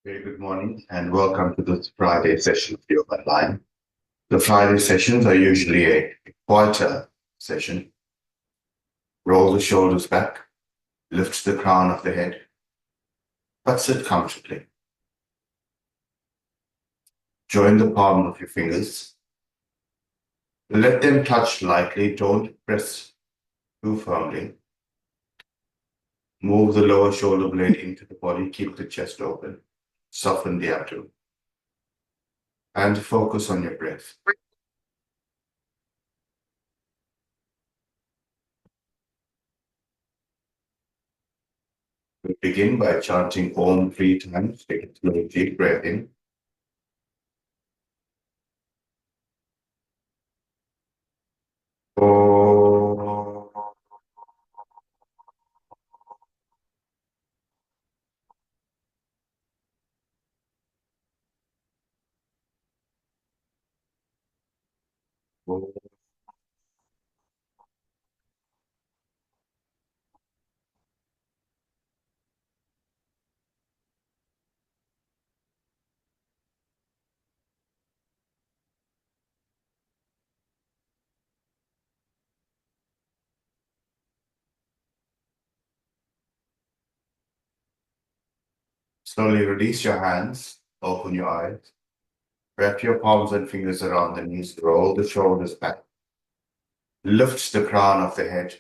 Very good morning and welcome to this Friday session of Yoga Online. The Friday sessions are usually a quieter session. Roll the shoulders back, lift the crown of the head, but sit comfortably. Join the palm of your fingers. Let them touch lightly, don't press too firmly. Move the lower shoulder blade into the body, keep the chest open, soften the abdomen, and focus on your breath. We begin by chanting Om 3 times. Take a slow, deep breath in. Om. Slowly release your hands, open your eyes, wrap your palms and fingers around the knees, roll the shoulders back, lift the crown of the head,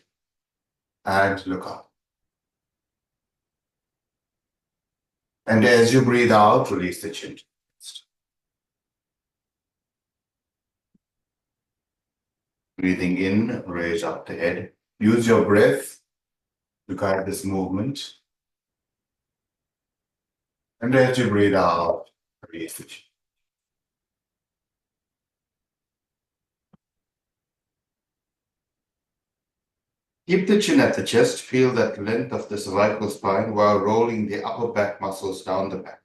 and look up. And as you breathe out, release the chin. Breathing in, raise up the head. Use your breath to guide this movement. And as you breathe out, release the chin. Keep the chin at the chest. Feel that length of the cervical spine while rolling the upper back muscles down the back.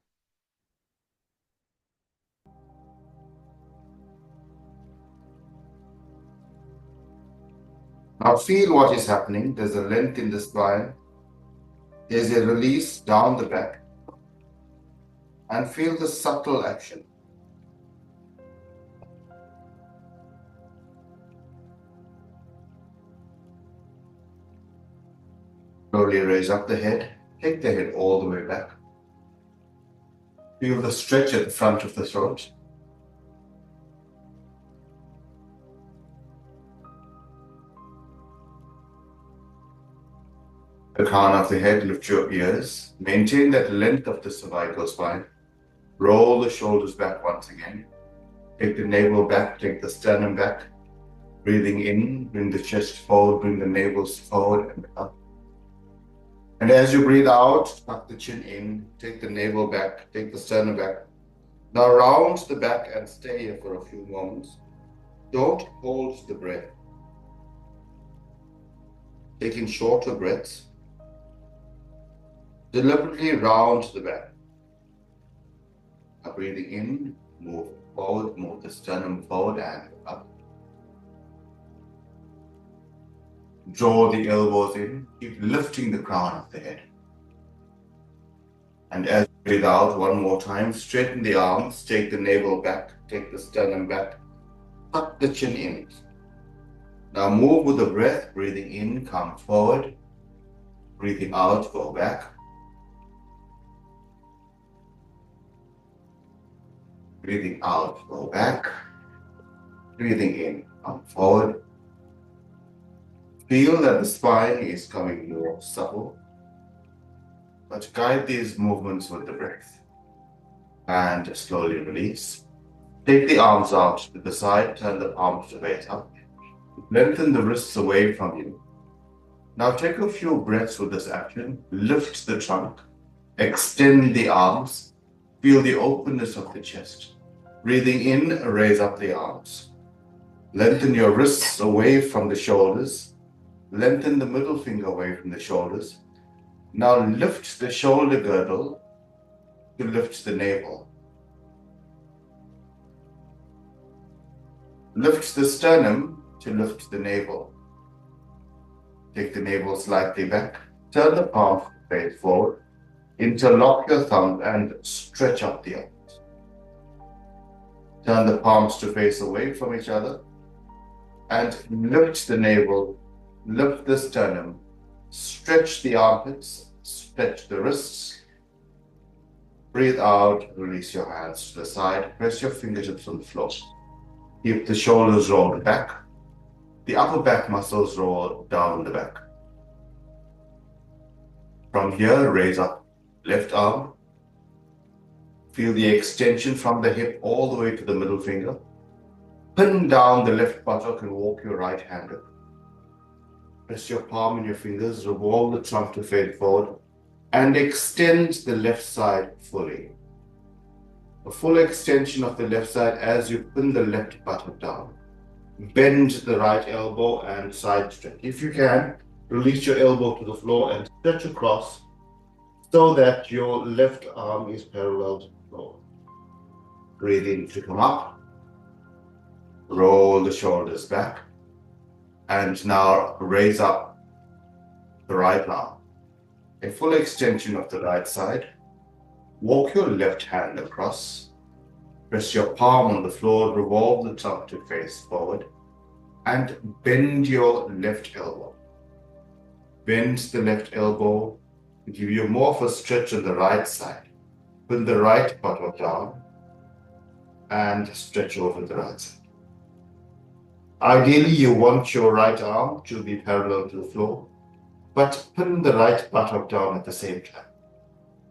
Now feel what is happening. There's a length in the spine. There's a release down the back. And feel the subtle action. Slowly raise up the head. Take the head all the way back. Feel the stretch at the front of the throat. The crown of the head, lift your ears. Maintain that length of the cervical spine. Roll the shoulders back once again. Take the navel back, take the sternum back. Breathing in, bring the chest forward, bring the navel forward and up. And as you breathe out, tuck the chin in, take the navel back, take the sternum back. Now round the back and stay here for a few moments. Don't hold the breath. Taking shorter breaths. Deliberately round the back. Now breathing in, move forward, move the sternum forward and up. Draw the elbows in, keep lifting the crown of the head. And as you breathe out one more time, straighten the arms, take the navel back, take the sternum back, tuck the chin in. Now move with the breath, breathing in, come forward, breathing out, go back. Breathing out, go back. Breathing in, come forward. Feel that the spine is coming more supple, but guide these movements with the breath. And slowly release. Take the arms out to the side, turn the palms to face up. Lengthen the wrists away from you. Now take a few breaths with this action. Lift the trunk, extend the arms, feel the openness of the chest. Breathing in, raise up the arms. Lengthen your wrists away from the shoulders. Lengthen the middle finger away from the shoulders. Now lift the shoulder girdle to lift the navel. Lift the sternum to lift the navel. Take the navel slightly back. Turn the palm face forward. Interlock your thumb and stretch up the arms. Turn the palms to face away from each other and lift the navel, lift the sternum, stretch the armpits, stretch the wrists. Breathe out, release your hands to the side, press your fingertips on the floor. Keep the shoulders rolled back. The upper back muscles roll down the back. From here, raise up left arm. Feel the extension from the hip all the way to the middle finger. Pin down the left buttock and walk your right hand up. Press your palm and your fingers, revolve the trunk to face forward, and extend the left side fully. A full extension of the left side as you pin the left buttock down. Bend the right elbow and side stretch. If you can, release your elbow to the floor and stretch across so that your left arm is parallel to the floor. Breathe in to come up. Roll the shoulders back. And now raise up the right arm. A full extension of the right side. Walk your left hand across. Press your palm on the floor, revolve the trunk to face forward, and bend your left elbow. Bend the left elbow to give you more of a stretch on the right side. Put the right buttock down and stretch over the right side. Ideally, you want your right arm to be parallel to the floor, but pin the right buttock down at the same time.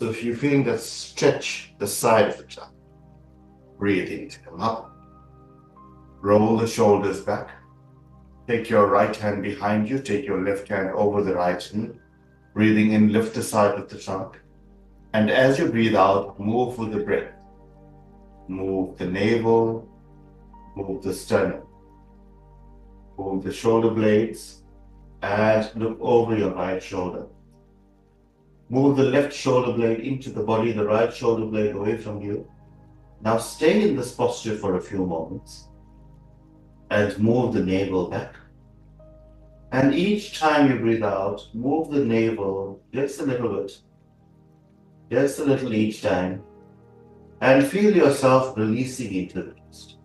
So if you're feeling that stretch the side of the trunk, breathe in to come up. Roll the shoulders back. Take your right hand behind you. Take your left hand over the right knee. Breathing in, lift the side of the trunk. And as you breathe out, move with the breath. Move the navel. Move the sternum. Move the shoulder blades. And look over your right shoulder. Move the left shoulder blade into the body, the right shoulder blade away from you. Now stay in this posture for a few moments and move the navel back. And each time you breathe out, move the navel just a little bit, just a little each time, and feel yourself releasing into the chest.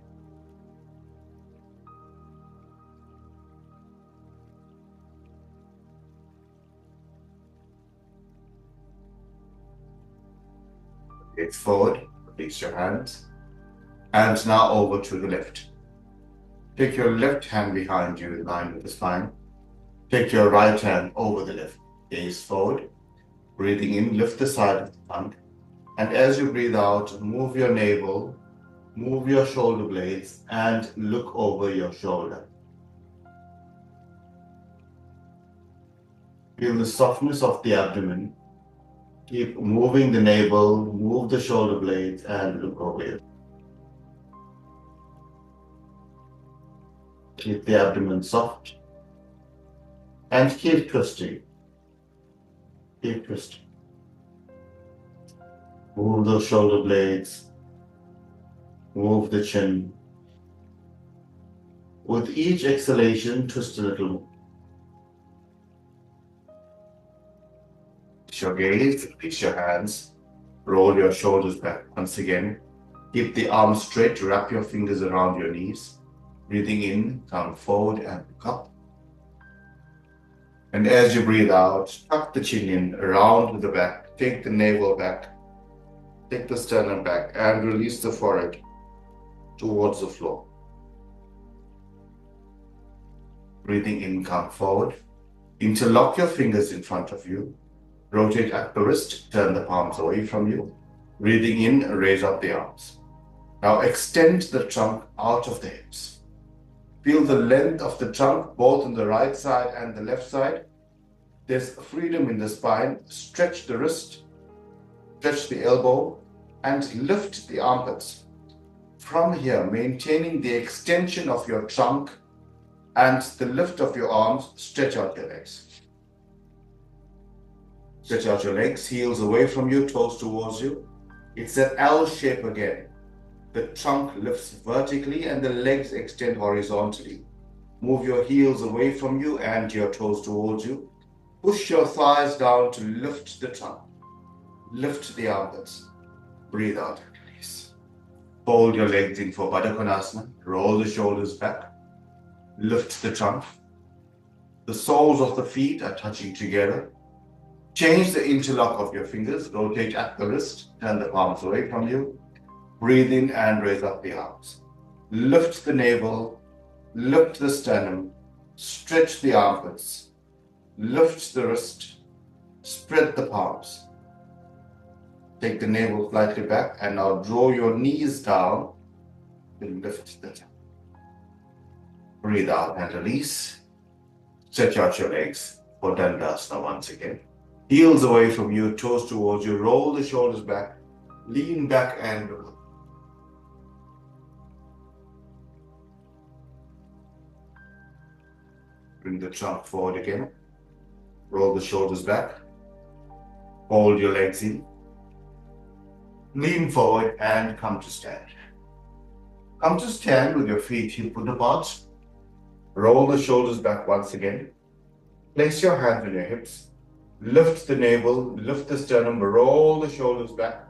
Gaze forward, release your hands, and now over to the left. Take your left hand behind you in line with the spine. Take your right hand over the left. Gaze forward, breathing in, lift the side of the trunk, and as you breathe out, move your navel, move your shoulder blades, and look over your shoulder. Feel the softness of the abdomen. Keep moving the navel, move the shoulder blades, and look over it. Keep the abdomen soft. And keep twisting. Keep twisting. Move those shoulder blades. Move the chin. With each exhalation, twist a little more. Release your gaze, release your hands, roll your shoulders back. Once again, keep the arms straight, wrap your fingers around your knees. Breathing in, come forward and look up. And as you breathe out, tuck the chin in, around the back, take the navel back, take the sternum back, and release the forehead towards the floor. Breathing in, come forward. Interlock your fingers in front of you. Rotate at the wrist, turn the palms away from you. Breathing in, raise up the arms. Now extend the trunk out of the hips. Feel the length of the trunk both on the right side and the left side. There's freedom in the spine. Stretch the wrist, stretch the elbow, and lift the armpits. From here, maintaining the extension of your trunk and the lift of your arms, stretch out your legs. Stretch out your legs, heels away from you, toes towards you. It's that L shape again. The trunk lifts vertically and the legs extend horizontally. Move your heels away from you and your toes towards you. Push your thighs down to lift the trunk. Lift the armpits. Breathe out and release. Fold your legs in for Baddha Konasana. Roll the shoulders back. Lift the trunk. The soles of the feet are touching together. Change the interlock of your fingers. Rotate at the wrist. Turn the palms away from you. Breathe in and raise up the arms. Lift the navel. Lift the sternum. Stretch the armpits. Lift the wrist. Spread the palms. Take the navel slightly back and now draw your knees down and lift the top. Breathe out and release. Stretch out your legs for Dandasana once again. Heels away from you, toes towards you. Roll the shoulders back. Lean back and look. Bring the trunk forward again. Roll the shoulders back. Hold your legs in. Lean forward and come to stand. Come to stand with your feet hip-width apart. Roll the shoulders back once again. Place your hands on your hips. Lift the navel, lift the sternum, roll the shoulders back.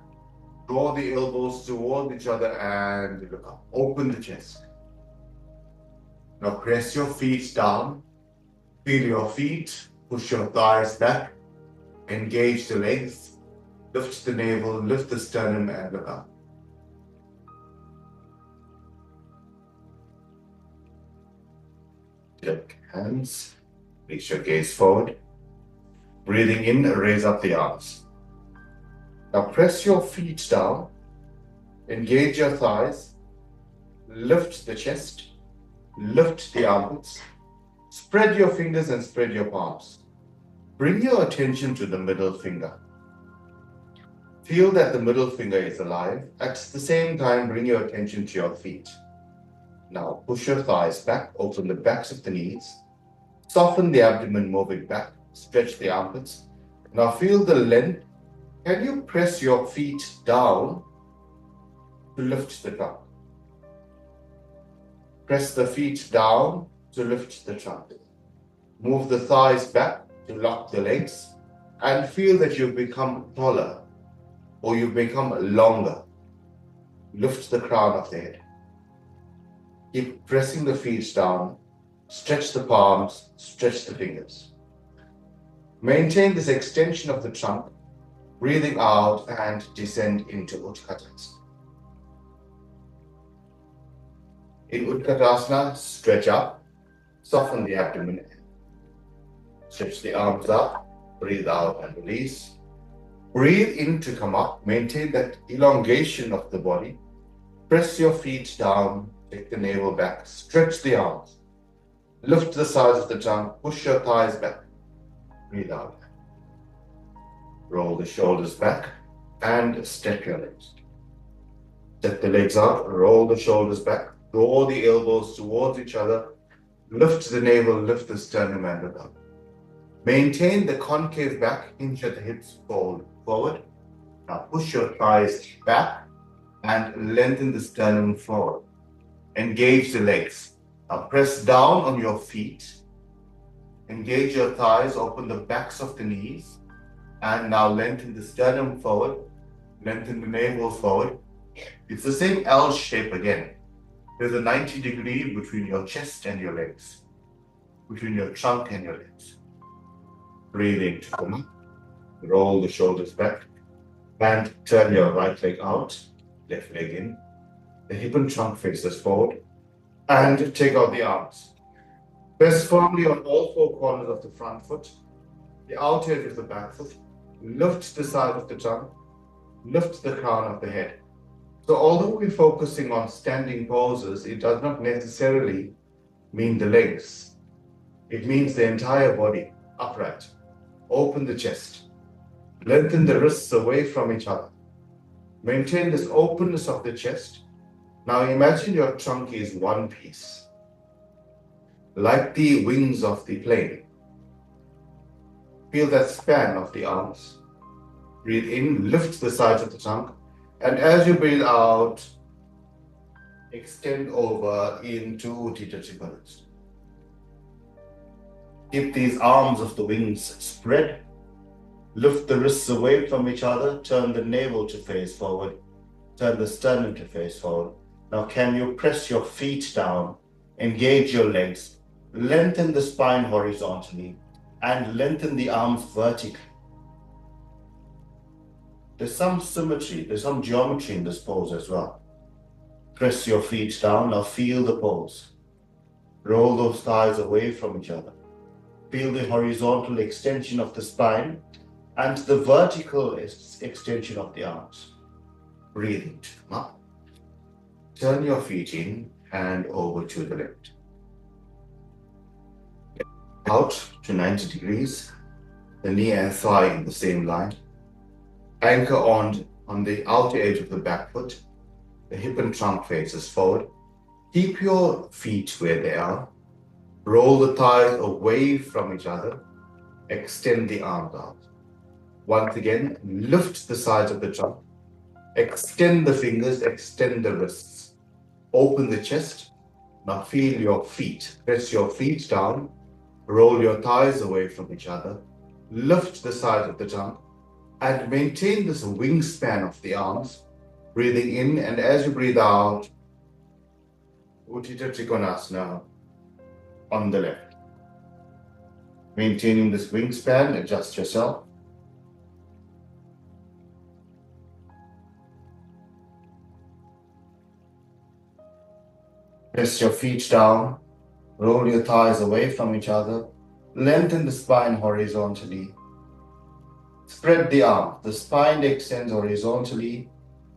Draw the elbows towards each other and look up. Open the chest. Now press your feet down. Feel your feet. Push your thighs back. Engage the legs. Lift the navel, lift the sternum and look up. Take hands. Reach your gaze forward. Breathing in, raise up the arms. Now press your feet down. Engage your thighs. Lift the chest. Lift the armpits. Spread your fingers and spread your palms. Bring your attention to the middle finger. Feel that the middle finger is alive. At the same time, bring your attention to your feet. Now push your thighs back, open the backs of the knees. Soften the abdomen, move it back. Stretch the armpits. Now feel the length. Can you press your feet down to lift the trunk? Press the feet down to lift the trunk. Move the thighs back to lock the legs and feel that you've become taller or you've become longer. Lift the crown of the head. Keep pressing the feet down. Stretch the palms, stretch the fingers. Maintain this extension of the trunk, breathing out and descend into Utkatasana. In Utkatasana, stretch up, soften the abdomen, stretch the arms up, breathe out and release. Breathe in to come up, maintain that elongation of the body. Press your feet down, take the navel back, stretch the arms. Lift the sides of the trunk, push your thighs back. Breathe out. Roll the shoulders back and step your legs. Step the legs out, roll the shoulders back, draw the elbows towards each other, lift the navel, lift the sternum and look up. Maintain the concave back, hinge at the hips, fold forward. Now push your thighs back and lengthen the sternum forward. Engage the legs. Now press down on your feet. Engage your thighs, open the backs of the knees. And now lengthen the sternum forward. Lengthen the navel forward. It's the same L shape again. There's a 90-degree between your chest and your legs. Between your trunk and your legs. Breathing to come up. Roll the shoulders back. And turn your right leg out. Left leg in. The hip and trunk faces forward. And take out the arms. Press firmly on all four corners of the front foot. The outer edge of the back foot. Lift the side of the trunk. Lift the crown of the head. So although we're focusing on standing poses, it does not necessarily mean the legs. It means the entire body, upright. Open the chest. Lengthen the wrists away from each other. Maintain this openness of the chest. Now imagine your trunk is one piece, like the wings of the plane. Feel that span of the arms. Breathe in, lift the sides of the trunk. And as you breathe out, extend over into Utthita Trikonasana. Keep these arms of the wings spread. Lift the wrists away from each other, turn the navel to face forward, turn the sternum to face forward. Now can you press your feet down, engage your legs, lengthen the spine horizontally, and lengthen the arms vertically. There's some symmetry, there's some geometry in this pose as well. Press your feet down, now feel the pose. Roll those thighs away from each other. Feel the horizontal extension of the spine and the vertical extension of the arms. Breathe into them up. Turn your feet in and over to the left. Out to 90 degrees, the knee and thigh in the same line. Anchor on the outer edge of the back foot. The hip and trunk faces forward. Keep your feet where they are. Roll the thighs away from each other. Extend the arms out. Once again, lift the sides of the trunk. Extend the fingers, extend the wrists. Open the chest. Now feel your feet. Press your feet down. Roll your thighs away from each other. Lift the sides of the trunk. And maintain this wingspan of the arms. Breathing in, and as you breathe out, Utthita Trikonasana on the left. Maintaining this wingspan, adjust yourself. Press your feet down, roll your thighs away from each other, lengthen the spine horizontally. Spread the arms, the spine extends horizontally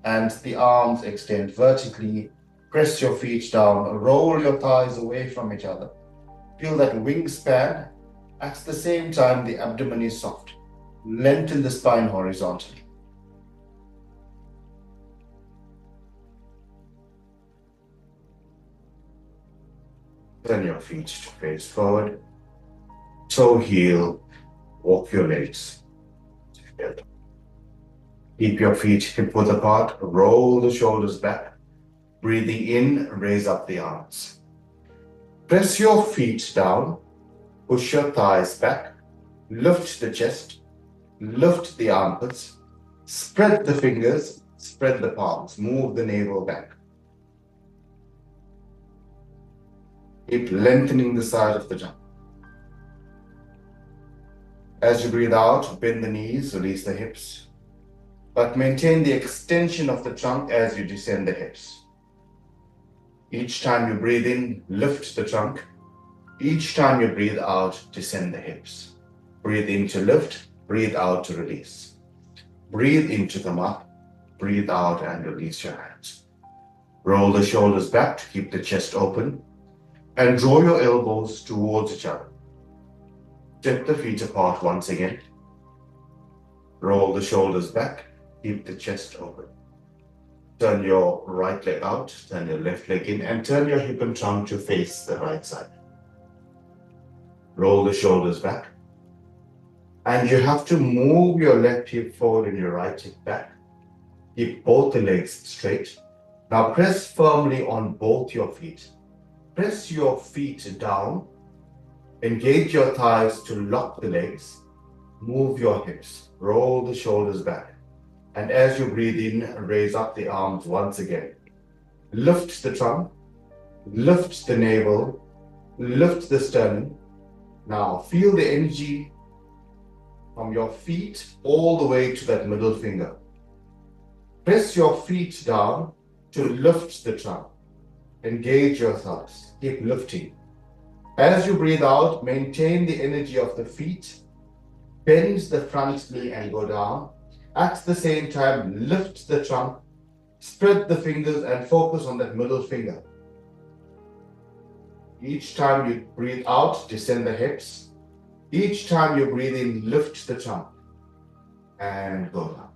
and the arms extend vertically. Press your feet down, roll your thighs away from each other. Feel that wingspan. At the same time, the abdomen is soft. Lengthen the spine horizontally. Turn your feet to face forward. Toe heel, walk your legs together. Keep your feet hip width apart, roll the shoulders back. Breathing in, raise up the arms. Press your feet down, push your thighs back, lift the chest, lift the armpits, spread the fingers, spread the palms, move the navel back. Keep lengthening the side of the jump. As you breathe out, bend the knees, release the hips, but maintain the extension of the trunk as you descend the hips. Each time you breathe in, lift the trunk. Each time you breathe out, descend the hips. Breathe in to lift, breathe out to release. Breathe in to come up, breathe out and release your hands. Roll the shoulders back to keep the chest open and draw your elbows towards each other. Step the feet apart once again. Roll the shoulders back, keep the chest open. Turn your right leg out, turn your left leg in, and turn your hip and trunk to face the right side. Roll the shoulders back. And you have to move your left hip forward and your right hip back. Keep both the legs straight. Now press firmly on both your feet. Press your feet down. Engage your thighs to lock the legs. Move your hips. Roll the shoulders back. And as you breathe in, raise up the arms once again. Lift the trunk, lift the navel, lift the sternum. Now feel the energy from your feet all the way to that middle finger. Press your feet down to lift the trunk. Engage your thighs. Keep lifting. As you breathe out, maintain the energy of the feet. Bend the front knee and go down. At the same time, lift the trunk, spread the fingers and focus on that middle finger. Each time you breathe out, descend the hips. Each time you breathe in, lift the trunk and go down.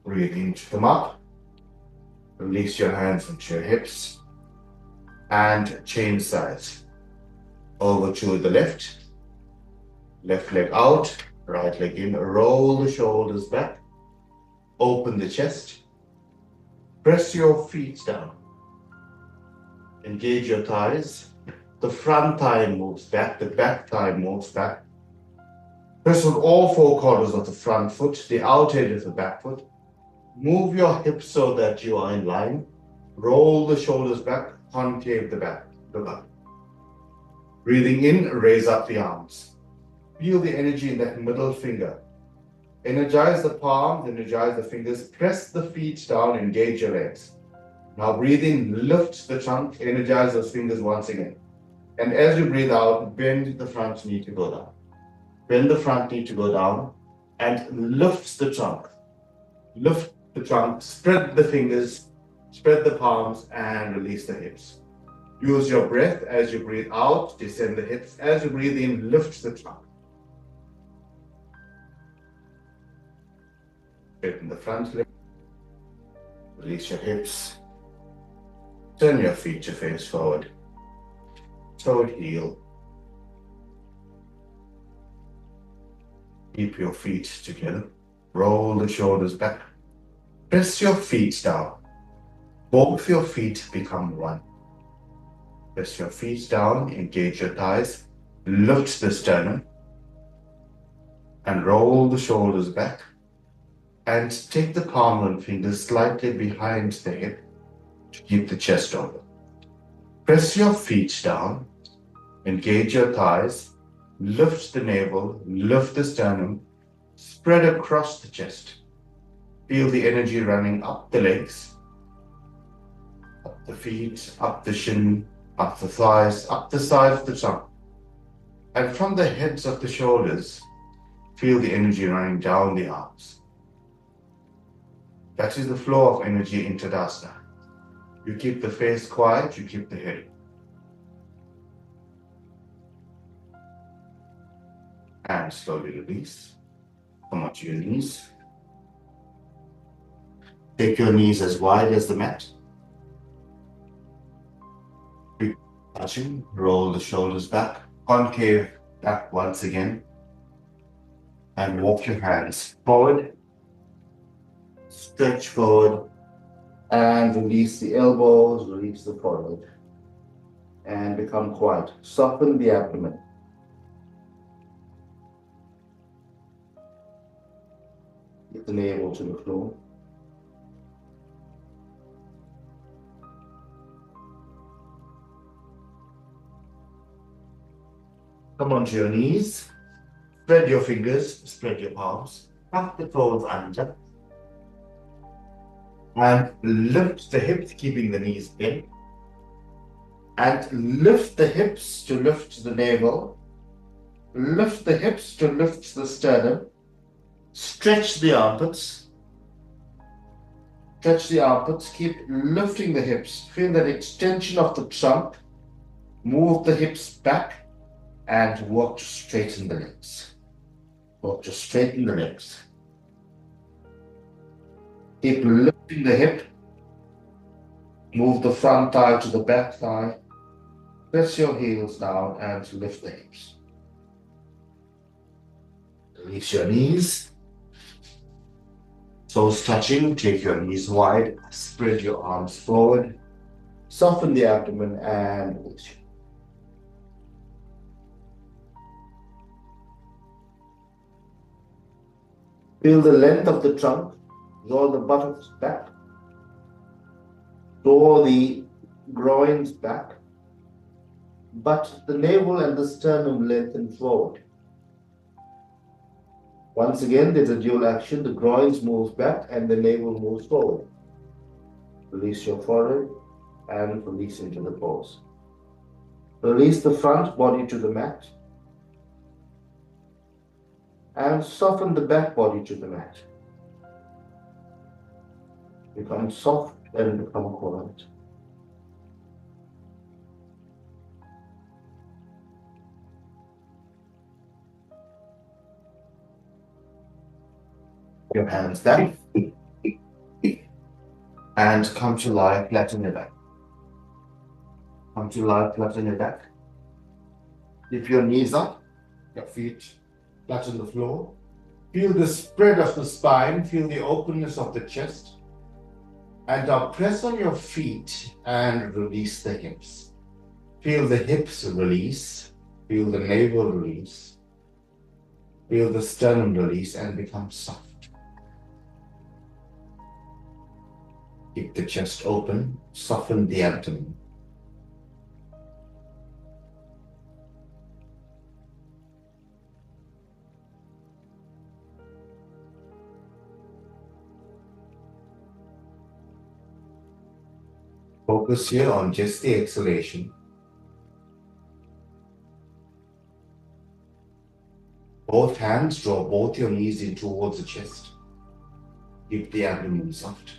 Breathe in to come up. Release your hands into your hips and change sides. Over to the left. Left leg out. Right leg in, roll the shoulders back, open the chest, press your feet down, engage your thighs, the front thigh moves back, the back thigh moves back, Press on all four corners of the front foot, the out edge of the back foot. Move your hips so that you are in line. Roll the shoulders back, concave the back. Breathing in, raise up the arms. Feel the energy in that middle finger. Energize the palms, energize the fingers. Press the feet down, engage your legs. Now breathe in, lift the trunk, energize those fingers once again. And as you breathe out, bend the front knee to go down. Bend the front knee to go down and lift the trunk. Lift the trunk, spread the fingers, spread the palms, and release the hips. Use your breath as you breathe out, descend the hips. As you breathe in, lift the trunk. Straighten the front leg. Release your hips. Turn your feet to face forward. Toe heel. Keep your feet together. Roll the shoulders back. Press your feet down. Both your feet become one. Press your feet down, engage your thighs, lift the sternum, and roll the shoulders back. And take the palm and fingers slightly behind the hip to keep the chest open. Press your feet down, engage your thighs, lift the navel, lift the sternum, spread across the chest. Feel the energy running up the legs, up the feet, up the shin, up the thighs, up the sides of the trunk. And from the heads of the shoulders, feel the energy running down the arms. That is the flow of energy in Tadasana. You keep the face quiet, you keep the head. And slowly release. Come onto your knees. Take your knees as wide as the mat. Touching, roll the shoulders back, concave back once again. And walk your hands forward. Stretch forward. And release the elbows, release the forehead. And become quiet. Soften the abdomen. Get the navel to the floor. Come onto your knees. Spread your fingers, spread your palms. Tuck the toes under. And lift the hips, keeping the knees bent. And lift the hips to lift the navel. Lift the hips to lift the sternum. Stretch the armpits. Stretch the armpits. Keep lifting the hips. Feel that extension of the trunk. Move the hips back and walk to straighten the legs. Walk to straighten the legs. Keep lifting the hip. Move the front thigh to the back thigh. Press your heels down and lift the hips. Release your knees. Toes touching, take your knees wide. Spread your arms forward. Soften the abdomen and release. Feel the length of the trunk. Draw the buttocks back. Draw the groins back. But the navel and the sternum lengthen forward. Once again, there's a dual action. The groins moves back and the navel moves forward. Release your forehead and release into the pose. Release the front body to the mat. And soften the back body to the mat. Become soft and become quiet. Your hands down. And come to lie flat on your back. Come to lie flat on your back. Lift your knees up, your feet flat on the floor. Feel the spread of the spine, feel the openness of the chest. And now press on your feet and release the hips. Feel the hips release, feel the navel release. Feel the sternum release and become soft. Keep the chest open, soften the abdomen. Focus here on just the exhalation. Both hands draw both your knees in towards the chest. Keep the abdomen soft.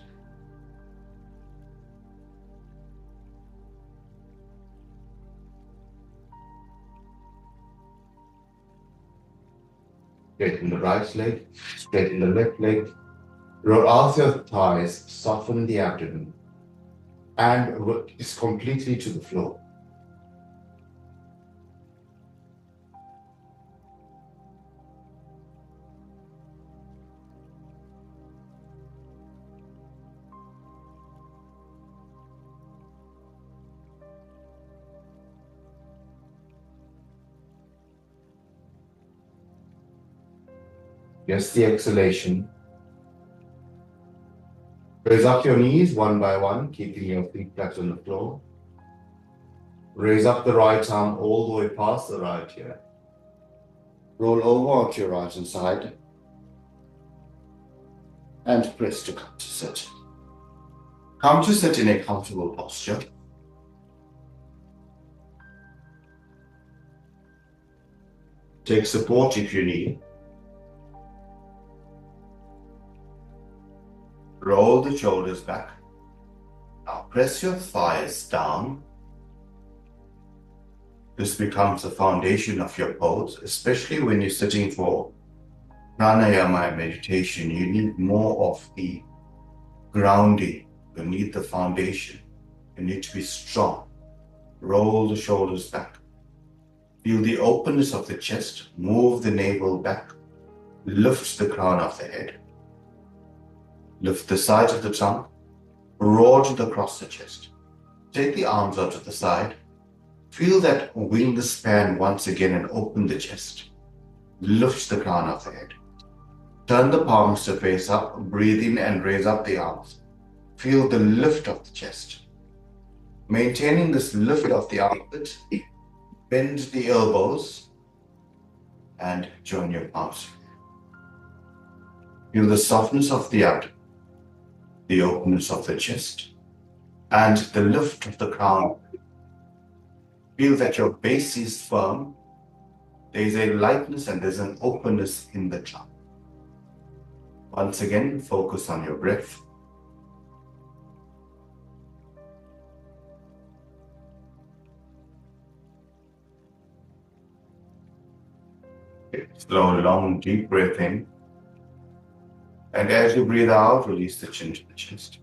Straighten the right leg, straighten the left leg. Roll out your thighs, soften the abdomen, and release completely to the floor. Just the exhalation. Raise up your knees one by one, keeping your feet flat on the floor. Raise up the right arm all the way past the right ear. Roll over onto your right hand side and press to come to sit. Come to sit in a comfortable posture. Take support if you need. Roll the shoulders back. Now press your thighs down. This becomes the foundation of your pose, especially when you're sitting for pranayama meditation. You need more of the grounding. You need the foundation. You need to be strong. Roll the shoulders back. Feel the openness of the chest. Move the navel back. Lift the crown of the head. Lift the sides of the tongue. Broaden across the chest. Take the arms out to the side. Feel that wing span once again and open the chest. Lift the crown of the head. Turn the palms to face up. Breathe in and raise up the arms. Feel the lift of the chest. Maintaining this lift of the armpit, bend the elbows and join your palms. Feel the softness of the abdomen, the openness of the chest, and the lift of the crown. Feel that your base is firm. There is a lightness and there's an openness in the tongue. Once again, focus on your breath. Slow, long, deep breath in. And as you breathe out, release the chin to the chest.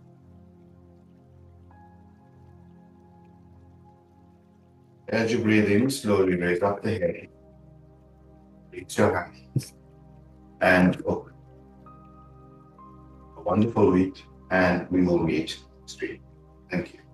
As you breathe in, slowly raise up the head. Reach your hands and open. A wonderful week, and we will meet next week. Thank you.